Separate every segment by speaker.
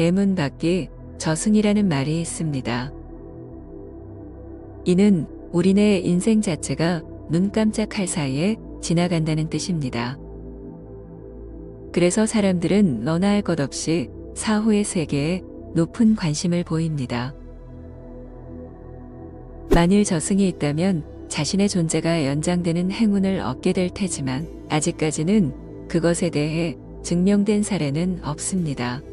Speaker 1: 대문 밖에 저승이라는 말이 있습니다. 이는 우리네 인생 자체가 눈 깜짝할 사이에 지나간다는 뜻입니다. 그래서 사람들은 너나 할 것 없이 사후의 세계에 높은 관심을 보입니다. 만일 저승이 있다면 자신의 존재가 연장되는 행운을 얻게 될 테지만 아직까지는 그것에 대해 증명된 사례는 없습니다.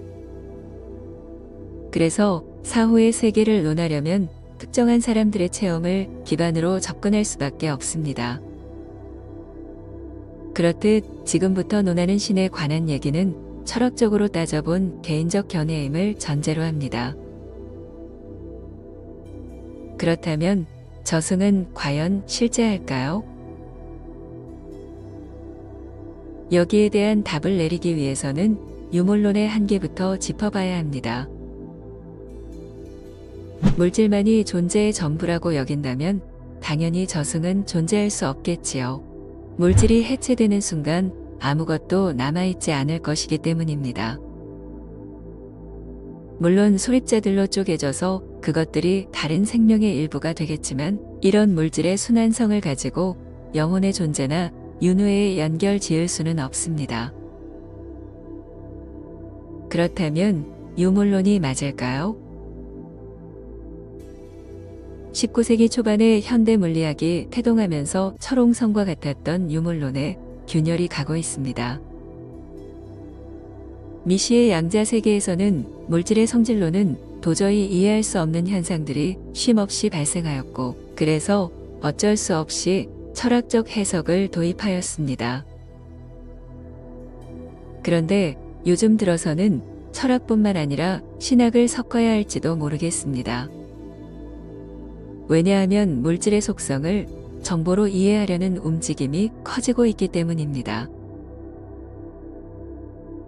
Speaker 1: 그래서 사후의 세계를 논하려면 특정한 사람들의 체험을 기반으로 접근할 수밖에 없습니다. 그렇듯 지금부터 논하는 신에 관한 얘기는 철학적으로 따져본 개인적 견해임을 전제로 합니다. 그렇다면 저승은 과연 실제할까요? 여기에 대한 답을 내리기 위해서는 유물론의 한계부터 짚어봐야 합니다. 물질만이 존재의 전부라고 여긴다면 당연히 저승은 존재할 수 없겠지요. 물질이 해체되는 순간 아무것도 남아있지 않을 것이기 때문입니다. 물론 소립자들로 쪼개져서 그것들이 다른 생명의 일부가 되겠지만 이런 물질의 순환성을 가지고 영혼의 존재나 윤회에 연결 지을 수는 없습니다. 그렇다면 유물론이 맞을까요? 19세기 초반에 현대 물리학이 태동하면서 철옹성과 같았던 유물론에 균열이 가고 있습니다. 미시의 양자 세계에서는 물질의 성질로는 도저히 이해할 수 없는 현상들이 쉼없이 발생하였고, 그래서 어쩔 수 없이 철학적 해석을 도입하였습니다. 그런데 요즘 들어서는 철학뿐만 아니라 신학을 섞어야 할지도 모르겠습니다. 왜냐하면 물질의 속성을 정보로 이해하려는 움직임이 커지고 있기 때문입니다.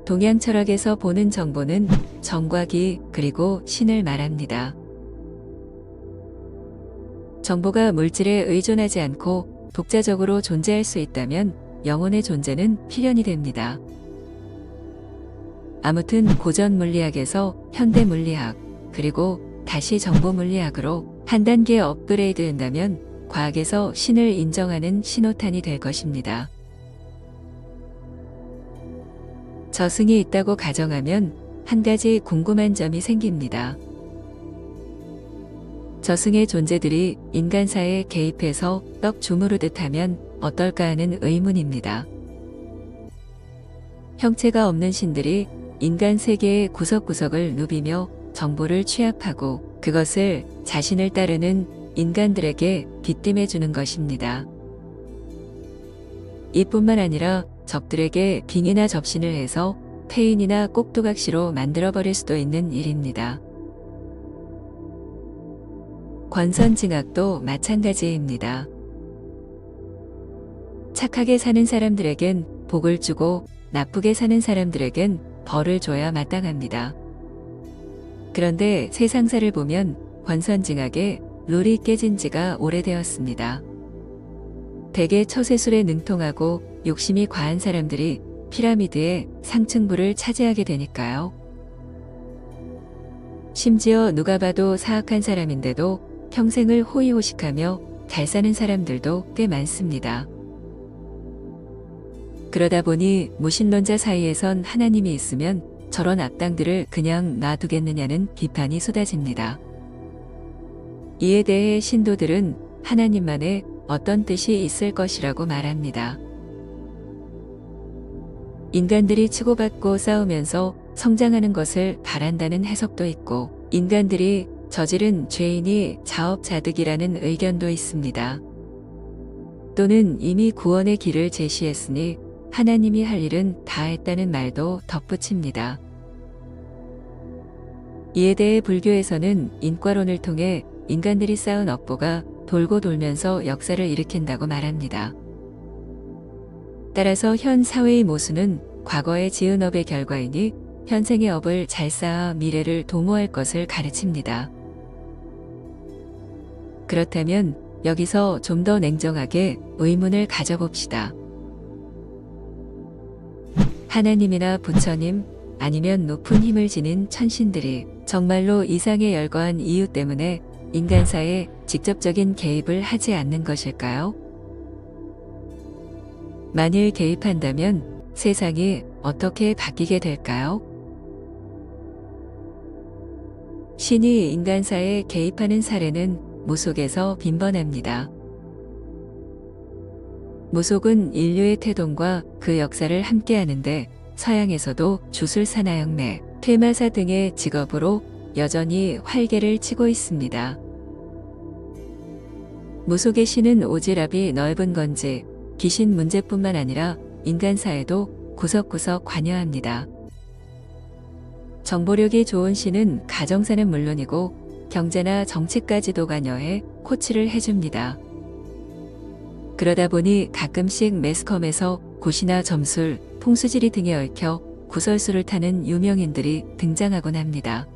Speaker 1: 동양 철학에서 보는 정보는 정과 기 그리고 신을 말합니다. 정보가 물질에 의존하지 않고 독자적으로 존재할 수 있다면 영혼의 존재는 필연이 됩니다. 아무튼 고전 물리학에서 현대 물리학 그리고 다시 정보 물리학으로 한 단계 업그레이드 된다면 과학에서 신을 인정하는 신호탄이 될 것입니다. 저승이 있다고 가정하면 한 가지 궁금한 점이 생깁니다. 저승의 존재들이 인간사에 개입해서 떡 주무르듯 하면 어떨까 하는 의문입니다. 형체가 없는 신들이 인간 세계의 구석구석을 누비며 정보를 취합하고 그것을 자신을 따르는 인간들에게 빗김해 주는 것입니다. 이뿐만 아니라 적들에게 빙이나 접신을 해서 폐인이나 꼭두각시로 만들어버릴 수도 있는 일입니다. 권선징악도 마찬가지입니다. 착하게 사는 사람들에겐 복을 주고 나쁘게 사는 사람들에겐 벌을 줘야 마땅합니다. 그런데 세상사를 보면 권선징악의 룰이 깨진 지가 오래되었습니다. 대개 처세술에 능통하고 욕심이 과한 사람들이 피라미드의 상층부를 차지하게 되니까요. 심지어 누가 봐도 사악한 사람인데도 평생을 호의호식하며 잘 사는 사람들도 꽤 많습니다. 그러다 보니 무신론자 사이에선 하나님이 있으면 저런 악당들을 그냥 놔두겠느냐는 비판이 쏟아집니다. 이에 대해 신도들은 하나님만의 어떤 뜻이 있을 것이라고 말합니다. 인간들이 치고받고 싸우면서 성장하는 것을 바란다는 해석도 있고 인간들이 저지른 죄인이 자업자득이라는 의견도 있습니다. 또는 이미 구원의 길을 제시했으니 하나님이 할 일은 다 했다는 말도 덧붙입니다. 이에 대해 불교에서는 인과론을 통해 인간들이 쌓은 업보가 돌고 돌면서 역사를 일으킨다고 말합니다. 따라서 현 사회의 모순은 과거에 지은 업의 결과이니 현생의 업을 잘 쌓아 미래를 도모할 것을 가르칩니다. 그렇다면 여기서 좀 더 냉정하게 의문을 가져봅시다. 하나님이나 부처님, 아니면 높은 힘을 지닌 천신들이 정말로 이상에 열거한 이유 때문에 인간사에 직접적인 개입을 하지 않는 것일까요? 만일 개입한다면 세상이 어떻게 바뀌게 될까요? 신이 인간사에 개입하는 사례는 무속에서 빈번합니다. 무속은 인류의 태동과 그 역사를 함께하는데 서양에서도 주술사나영매, 퇴마사 등의 직업으로 여전히 활개를 치고 있습니다. 무속의 신은 오지랖이 넓은 건지 귀신 문제뿐만 아니라 인간사에도 구석구석 관여합니다. 정보력이 좋은 신은 가정사는 물론이고 경제나 정치까지도 관여해 코치를 해줍니다. 그러다 보니 가끔씩 매스컴에서 고시나 점술, 풍수지리 등에 얽혀 구설수를 타는 유명인들이 등장하곤 합니다.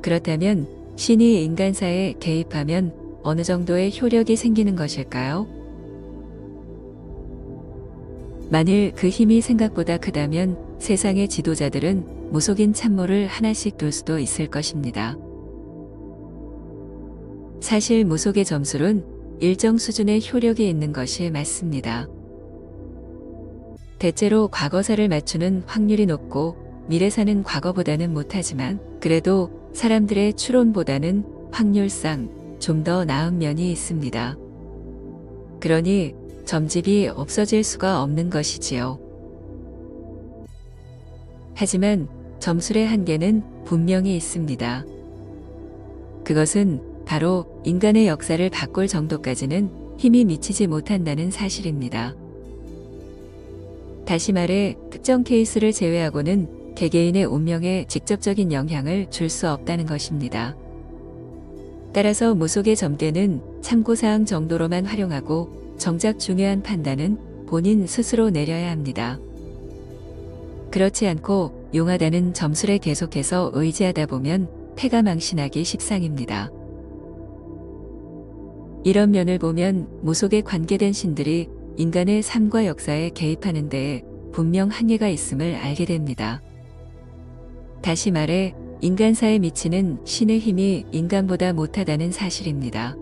Speaker 1: 그렇다면 신이 인간사에 개입하면 어느 정도의 효력이 생기는 것일까요? 만일 그 힘이 생각보다 크다면 세상의 지도자들은 무속인 참모를 하나씩 둘 수도 있을 것입니다. 사실 무속의 점술은 일정 수준의 효력이 있는 것이 맞습니다. 대체로 과거사를 맞추는 확률이 높고 미래사는 과거보다는 못하지만 그래도 사람들의 추론보다는 확률상 좀 더 나은 면이 있습니다. 그러니 점집이 없어질 수가 없는 것이지요. 하지만 점술의 한계는 분명히 있습니다. 그것은 바로 인간의 역사를 바꿀 정도까지는 힘이 미치지 못한다는 사실입니다. 다시 말해 특정 케이스를 제외하고는 개개인의 운명에 직접적인 영향을 줄 수 없다는 것입니다. 따라서 무속의 점괘는 참고사항 정도로만 활용하고 정작 중요한 판단은 본인 스스로 내려야 합니다. 그렇지 않고 용하다는 점술에 계속해서 의지하다 보면 패가 망신하기 십상입니다. 이런 면을 보면 무속에 관계된 신들이 인간의 삶과 역사에 개입하는 데에 분명 한계가 있음을 알게 됩니다. 다시 말해 인간사에 미치는 신의 힘이 인간보다 못하다는 사실입니다.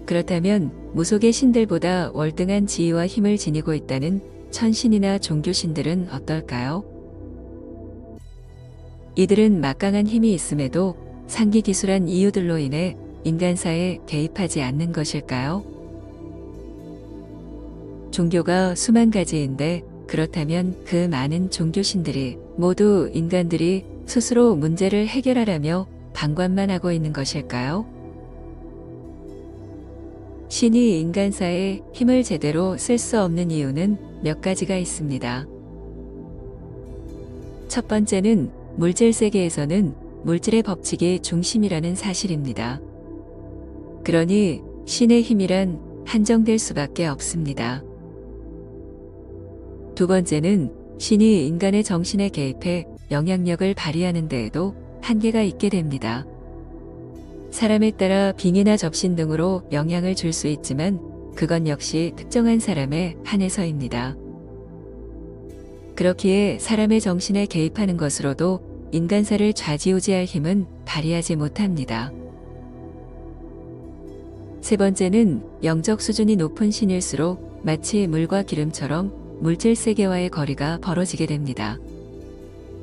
Speaker 1: 그렇다면 무속의 신들보다 월등한 지위와 힘을 지니고 있다는 천신이나 종교신들은 어떨까요? 이들은 막강한 힘이 있음에도 상기기술한 이유들로 인해 인간사에 개입하지 않는 것일까요? 종교가 수만 가지인데 그렇다면 그 많은 종교신들이 모두 인간들이 스스로 문제를 해결하라며 방관만 하고 있는 것일까요? 신이 인간사에 힘을 제대로 쓸 수 없는 이유는 몇 가지가 있습니다. 첫 번째는 물질 세계에서는 물질의 법칙이 중심이라는 사실입니다. 그러니 신의 힘이란 한정될 수밖에 없습니다. 두 번째는 신이 인간의 정신에 개입해 영향력을 발휘하는 데에도 한계가 있게 됩니다. 사람에 따라 빙의나 접신 등으로 영향을 줄 수 있지만 그건 역시 특정한 사람에 한해서입니다. 그렇기에 사람의 정신에 개입하는 것으로도 인간사를 좌지우지할 힘은 발휘하지 못합니다. 세 번째는 영적 수준이 높은 신일수록 마치 물과 기름처럼 물질 세계와의 거리가 벌어지게 됩니다.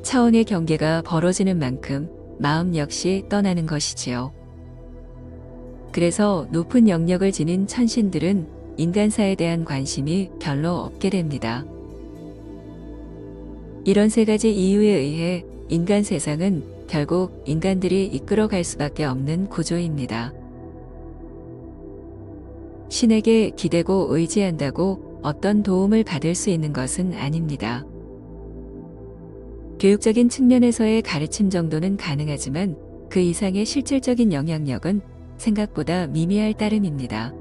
Speaker 1: 차원의 경계가 벌어지는 만큼 마음 역시 떠나는 것이지요. 그래서 높은 영역을 지닌 천신들은 인간사에 대한 관심이 별로 없게 됩니다. 이런 세 가지 이유에 의해 인간 세상은 결국 인간들이 이끌어갈 수밖에 없는 구조입니다. 신에게 기대고 의지한다고 어떤 도움을 받을 수 있는 것은 아닙니다. 교육적인 측면에서의 가르침 정도는 가능하지만 그 이상의 실질적인 영향력은 생각보다 미미할 따름입니다.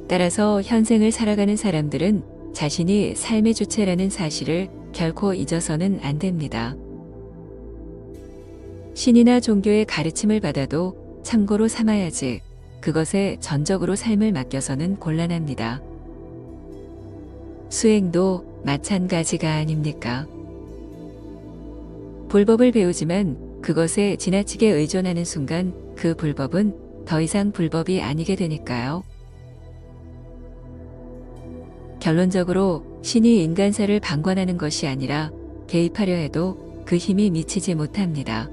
Speaker 1: 따라서 현생을 살아가는 사람들은 자신이 삶의 주체라는 사실을 결코 잊어서는 안 됩니다. 신이나 종교의 가르침을 받아도 참고로 삼아야지 그것에 전적으로 삶을 맡겨서는 곤란합니다. 수행도 마찬가지가 아닙니까? 불법을 배우지만 그것에 지나치게 의존하는 순간 그 불법은 더 이상 불법이 아니게 되니까요. 결론적으로 신이 인간사를 방관하는 것이 아니라 개입하려 해도 그 힘이 미치지 못합니다.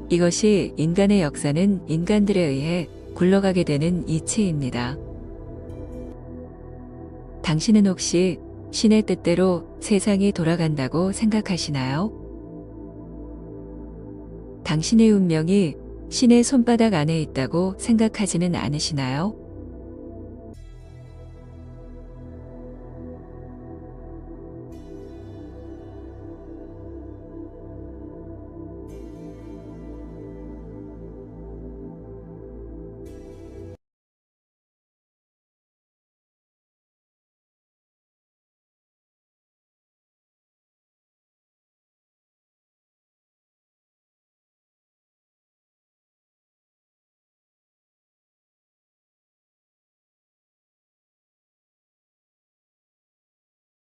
Speaker 1: 이것이 인간의 역사는 인간들에 의해 굴러가게 되는 이치입니다. 당신은 혹시 신의 뜻대로 세상이 돌아간다고 생각하시나요? 당신의 운명이 신의 손바닥 안에 있다고 생각하지는 않으시나요?